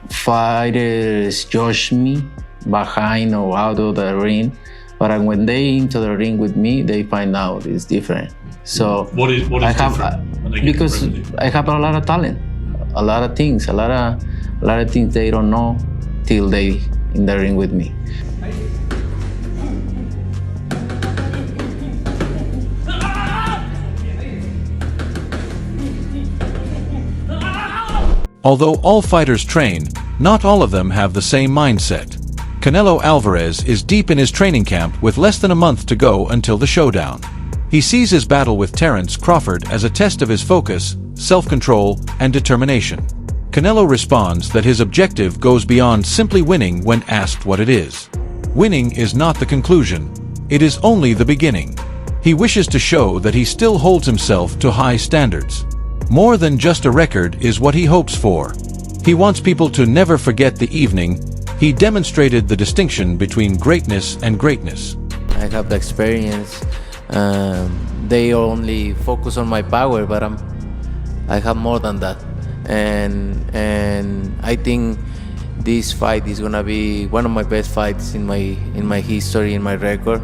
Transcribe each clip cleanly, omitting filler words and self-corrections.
fighters judge me behind or out of the ring, but when they into the ring with me, they find out it's different. So what is different when they get because in the ring with you? I have a lot of talent, a lot of things they don't know till they in the ring with me. Although all fighters train, not all of them have the same mindset. Canelo Alvarez is deep in his training camp with less than a month to go until the showdown. He sees his battle with Terence Crawford as a test of his focus, self-control, and determination. Canelo responds that his objective goes beyond simply winning when asked what it is. Winning is not the conclusion. It is only the beginning. He wishes to show that he still holds himself to high standards. More than just a record is what he hopes for. He wants people to never forget the evening he demonstrated the distinction between greatness and greatness. I have the experience. They only focus on my power, but I have more than that. And I think this fight is gonna be one of my best fights in my history, in my record.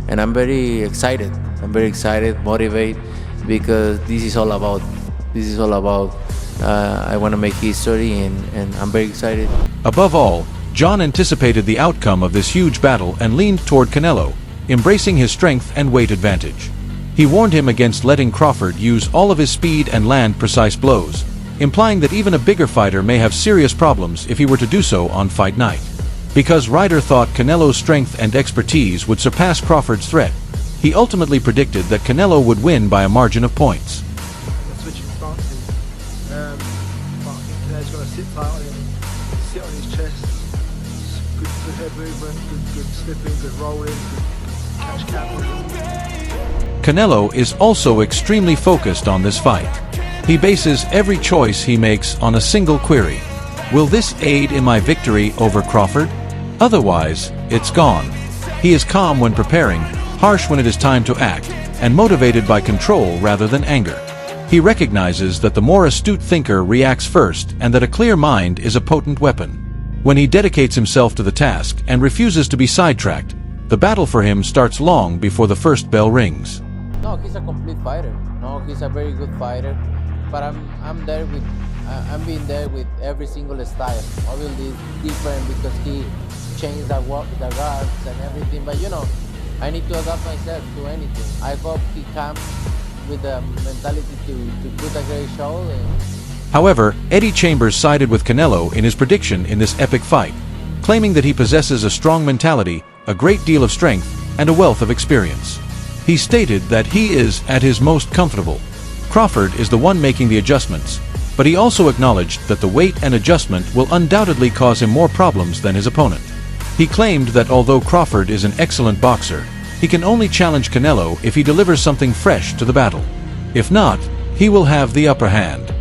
And I'm very excited. I'm very excited, motivated, because this is all about. I want to make history, and I'm very excited. Above all, John anticipated the outcome of this huge battle and leaned toward Canelo, embracing his strength and weight advantage. He warned him against letting Crawford use all of his speed and land precise blows, implying that even a bigger fighter may have serious problems if he were to do so on fight night. Because Ryder thought Canelo's strength and expertise would surpass Crawford's threat, he ultimately predicted that Canelo would win by a margin of points. He's going to sit tight on him, sit on his chest. Good head movement, good slipping, good rolling, good catch count. Canelo is also extremely focused on this fight. He bases every choice he makes on a single query. Will this aid in my victory over Crawford? Otherwise, it's gone. He is calm when preparing, harsh when it is time to act, and motivated by control rather than anger. He recognizes that the more astute thinker reacts first and that a clear mind is a potent weapon. When he dedicates himself to the task and refuses to be sidetracked, the battle for him starts long before the first bell rings. No, he's a complete fighter. No, he's a very good fighter. But I'm being there with every single style. Obviously different because he changed the guards and everything. But I need to adapt myself to anything. I hope he comes with the mentality to put a great show. However, Eddie Chambers sided with Canelo in his prediction in this epic fight, claiming that he possesses a strong mentality, a great deal of strength, and a wealth of experience. He stated that he is at his most comfortable. Crawford is the one making the adjustments, but he also acknowledged that the weight and adjustment will undoubtedly cause him more problems than his opponent. He claimed that although Crawford is an excellent boxer, he can only challenge Canelo if he delivers something fresh to the battle. If not, he will have the upper hand.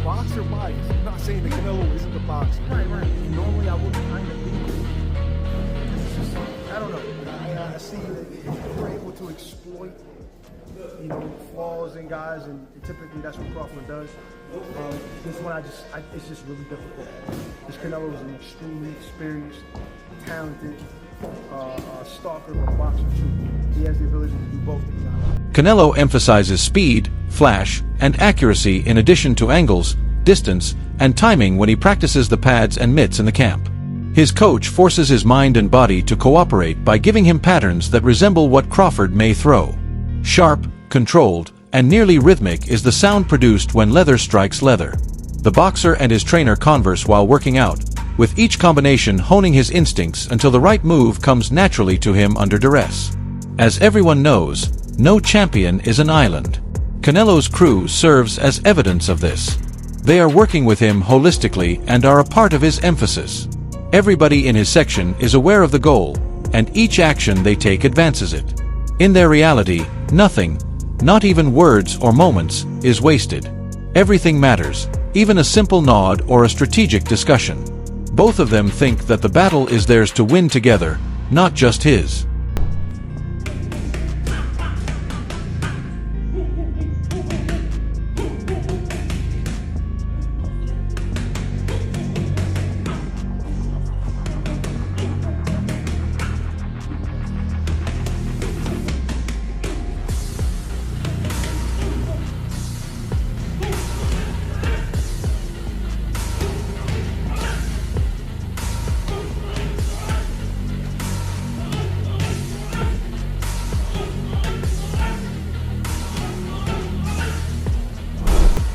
Boxer bias. I'm not saying that Canelo isn't the boxer. Right. Normally I wouldn't kind of think. I don't know. I see that you're able to exploit, flaws in guys, and typically that's what Crawford does. This one, it's just really difficult. This Canelo is an extremely experienced, talented stalker, but boxer too. He has the ability to do both things. Canelo emphasizes speed, flash, and accuracy in addition to angles, distance, and timing when he practices the pads and mitts in the camp. His coach forces his mind and body to cooperate by giving him patterns that resemble what Crawford may throw. Sharp, controlled, and nearly rhythmic is the sound produced when leather strikes leather. The boxer and his trainer converse while working out, with each combination honing his instincts until the right move comes naturally to him under duress. As everyone knows, no champion is an island. Canelo's crew serves as evidence of this. They are working with him holistically and are a part of his emphasis. Everybody in his section is aware of the goal, and each action they take advances it. In their reality, nothing, not even words or moments, is wasted. Everything matters, even a simple nod or a strategic discussion. Both of them think that the battle is theirs to win together, not just his.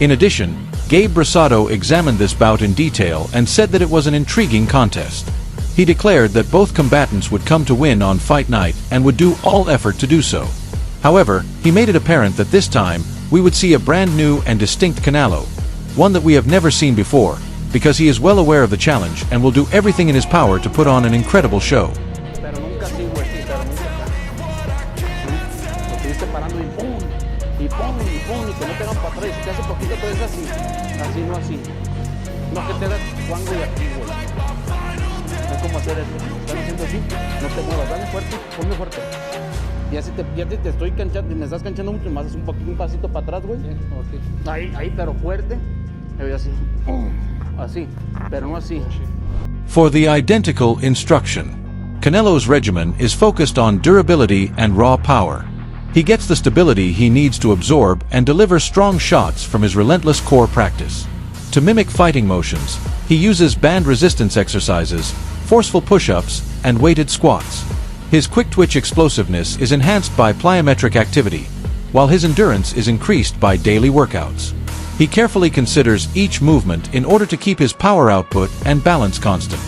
In addition, Gabe Brasado examined this bout in detail and said that it was an intriguing contest. He declared that both combatants would come to win on fight night and would do all effort to do so. However, he made it apparent that this time, we would see a brand new and distinct Canelo, one that we have never seen before, because he is well aware of the challenge and will do everything in his power to put on an incredible show. Ya si te estoy canchando, me estás canchando mucho más, es un pasito para atrás, güey. Ahí, pero fuerte. Así, así, pero no así. For the identical instruction, Canelo's regimen is focused on durability and raw power. He gets the stability he needs to absorb and deliver strong shots from his relentless core practice. To mimic fighting motions, he uses band resistance exercises, forceful push-ups, and weighted squats. His quick-twitch explosiveness is enhanced by plyometric activity, while his endurance is increased by daily workouts. He carefully considers each movement in order to keep his power output and balance constant.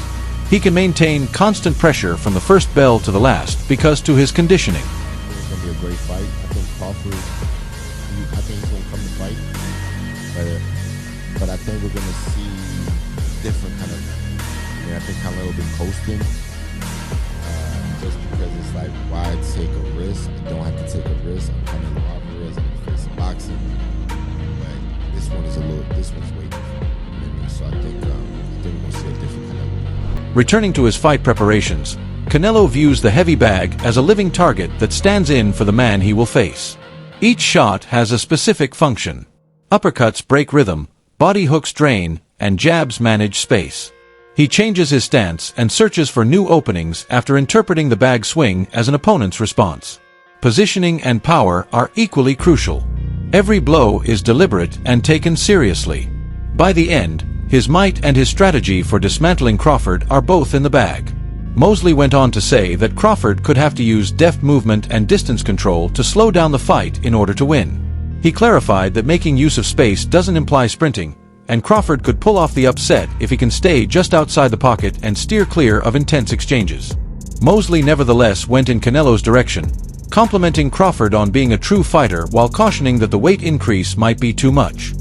He can maintain constant pressure from the first bell to the last because to his conditioning. It's going to be a great fight. I think Crawford, I think he's going to come to fight. But I think we're going to see different kind of, I think Canelo been coasting. Just because it's like, why take a risk? I don't have to take a risk. I'm Canelo Alvarez, I'm facing boxing. But this one's way different. So I think we're going to see a different Canelo. Returning to his fight preparations, Canelo views the heavy bag as a living target that stands in for the man he will face. Each shot has a specific function. Uppercuts break rhythm, body hooks drain, and jabs manage space. He changes his stance and searches for new openings after interpreting the bag swing as an opponent's response. Positioning and power are equally crucial. Every blow is deliberate and taken seriously. By the end, his might and his strategy for dismantling Crawford are both in the bag. Mosley went on to say that Crawford could have to use deft movement and distance control to slow down the fight in order to win. He clarified that making use of space doesn't imply sprinting, and Crawford could pull off the upset if he can stay just outside the pocket and steer clear of intense exchanges. Mosley nevertheless went in Canelo's direction, complimenting Crawford on being a true fighter while cautioning that the weight increase might be too much.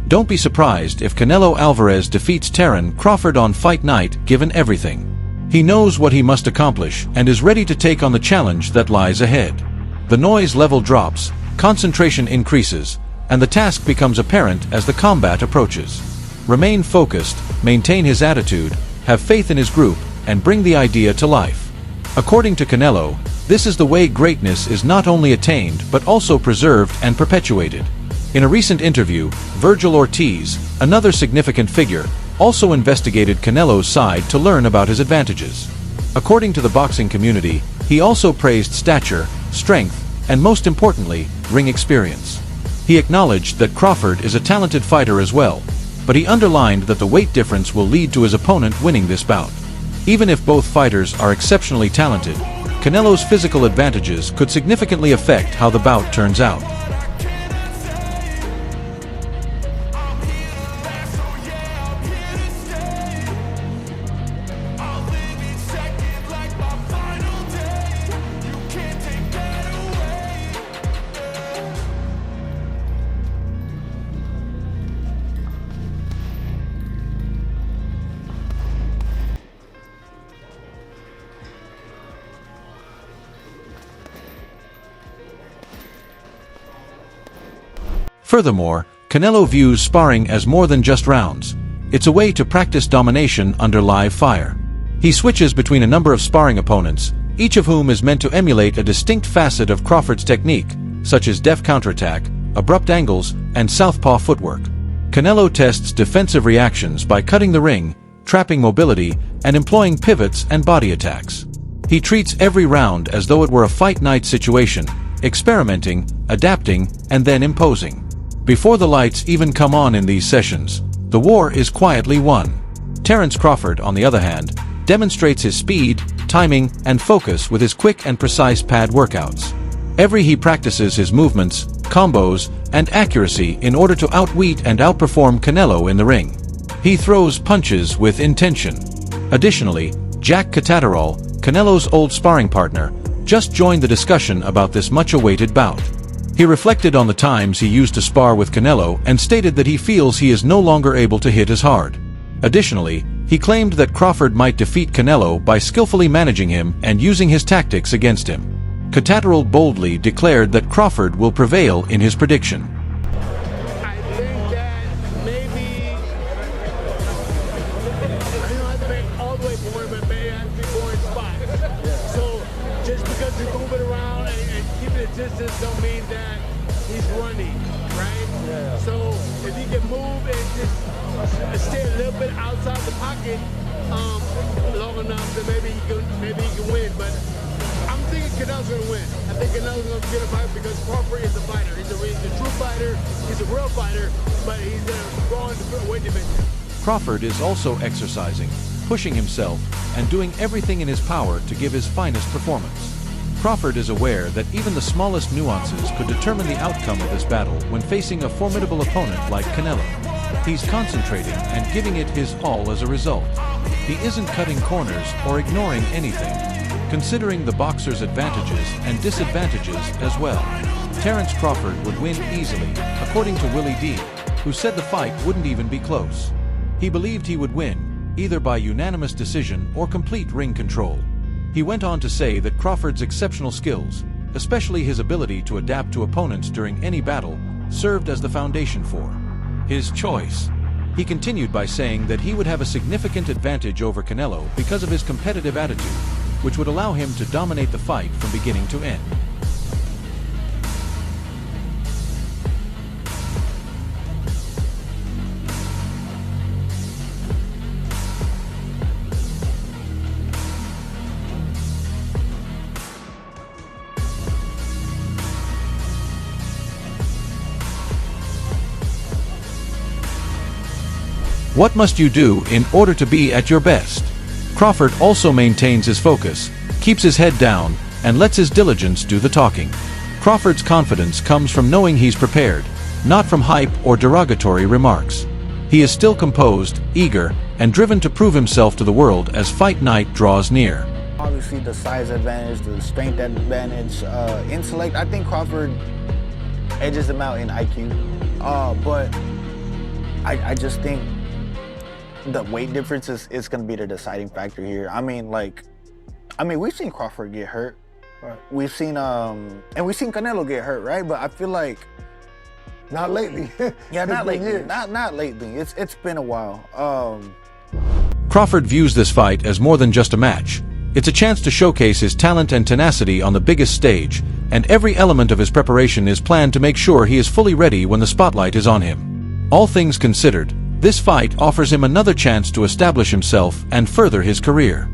Don't be surprised if Canelo Alvarez defeats Terence Crawford on fight night given everything. He knows what he must accomplish and is ready to take on the challenge that lies ahead. The noise level drops, concentration increases, and the task becomes apparent as the combat approaches. Remain focused, maintain his attitude, have faith in his group, and bring the idea to life. According to Canelo, this is the way greatness is not only attained but also preserved and perpetuated. In a recent interview, Virgil Ortiz, another significant figure, also investigated Canelo's side to learn about his advantages. According to the boxing community, he also praised stature, strength, and most importantly, ring experience. He acknowledged that Crawford is a talented fighter as well, but he underlined that the weight difference will lead to his opponent winning this bout. Even if both fighters are exceptionally talented, Canelo's physical advantages could significantly affect how the bout turns out. Furthermore, Canelo views sparring as more than just rounds. It's a way to practice domination under live fire. He switches between a number of sparring opponents, each of whom is meant to emulate a distinct facet of Crawford's technique, such as deft counterattack, abrupt angles, and southpaw footwork. Canelo tests defensive reactions by cutting the ring, trapping mobility, and employing pivots and body attacks. He treats every round as though it were a fight night situation, experimenting, adapting, and then imposing. Before the lights even come on in these sessions, the war is quietly won. Terence Crawford, on the other hand, demonstrates his speed, timing, and focus with his quick and precise pad workouts. He practices his movements, combos, and accuracy in order to outwit and outperform Canelo in the ring. He throws punches with intention. Additionally, Jack Catterall, Canelo's old sparring partner, just joined the discussion about this much-awaited bout. He reflected on the times he used to spar with Canelo and stated that he feels he is no longer able to hit as hard. Additionally, he claimed that Crawford might defeat Canelo by skillfully managing him and using his tactics against him. Catterall boldly declared that Crawford will prevail in his prediction. I think that maybe I don't have to make all the way boring, but maybe I have to be boring spots. So just because he's moving around and keeping a distance don't mean that he's running, right? Yeah. So if he can move and just stay a little bit outside the pocket long enough, then maybe he can win. But I'm thinking Canelo's going to win. I think Canelo's going to get a fight because Crawford is a fighter. He's a true fighter. He's a real fighter, but he's going to weight division. Crawford is also exercising, pushing himself, and doing everything in his power to give his finest performance. Crawford is aware that even the smallest nuances could determine the outcome of this battle when facing a formidable opponent like Canelo. He's concentrating and giving it his all as a result. He isn't cutting corners or ignoring anything, considering the boxer's advantages and disadvantages as well. Terence Crawford would win easily, according to Willie D, who said the fight wouldn't even be close. He believed he would win, either by unanimous decision or complete ring control. He went on to say that Crawford's exceptional skills, especially his ability to adapt to opponents during any battle, served as the foundation for his choice. He continued by saying that he would have a significant advantage over Canelo because of his competitive attitude, which would allow him to dominate the fight from beginning to end. What must you do in order to be at your best? Crawford also maintains his focus, keeps his head down, and lets his diligence do the talking. Crawford's confidence comes from knowing he's prepared, not from hype or derogatory remarks. He is still composed, eager, and driven to prove himself to the world as fight night draws near. Obviously the size advantage, the strength advantage, intellect, I think Crawford edges him out in IQ. But I just think the weight difference is going to be the deciding factor here. I mean, we've seen Crawford get hurt. Right. We've seen Canelo get hurt, right? But I feel like not lately. Yeah, not lately. Not lately. It's been a while. Crawford views this fight as more than just a match. It's a chance to showcase his talent and tenacity on the biggest stage, and every element of his preparation is planned to make sure he is fully ready when the spotlight is on him. All things considered, this fight offers him another chance to establish himself and further his career.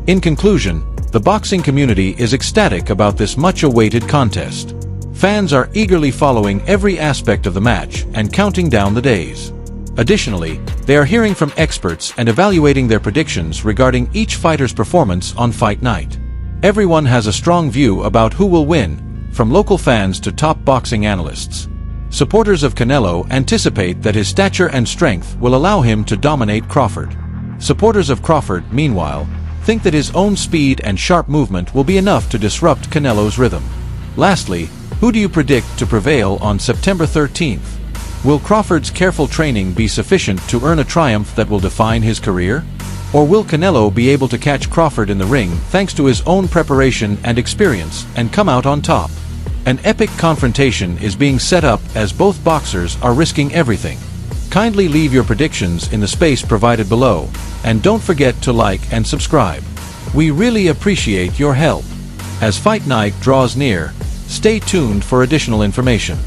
In conclusion, the boxing community is ecstatic about this much-awaited contest. Fans are eagerly following every aspect of the match and counting down the days. Additionally, they are hearing from experts and evaluating their predictions regarding each fighter's performance on fight night. Everyone has a strong view about who will win, from local fans to top boxing analysts. Supporters of Canelo anticipate that his stature and strength will allow him to dominate Crawford. Supporters of Crawford, meanwhile, think that his own speed and sharp movement will be enough to disrupt Canelo's rhythm. Lastly, who do you predict to prevail on September 13th? Will Crawford's careful training be sufficient to earn a triumph that will define his career? Or will Canelo be able to catch Crawford in the ring thanks to his own preparation and experience and come out on top? An epic confrontation is being set up as both boxers are risking everything. Kindly leave your predictions in the space provided below, and don't forget to like and subscribe. We really appreciate your help. As Fight Night draws near, stay tuned for additional information.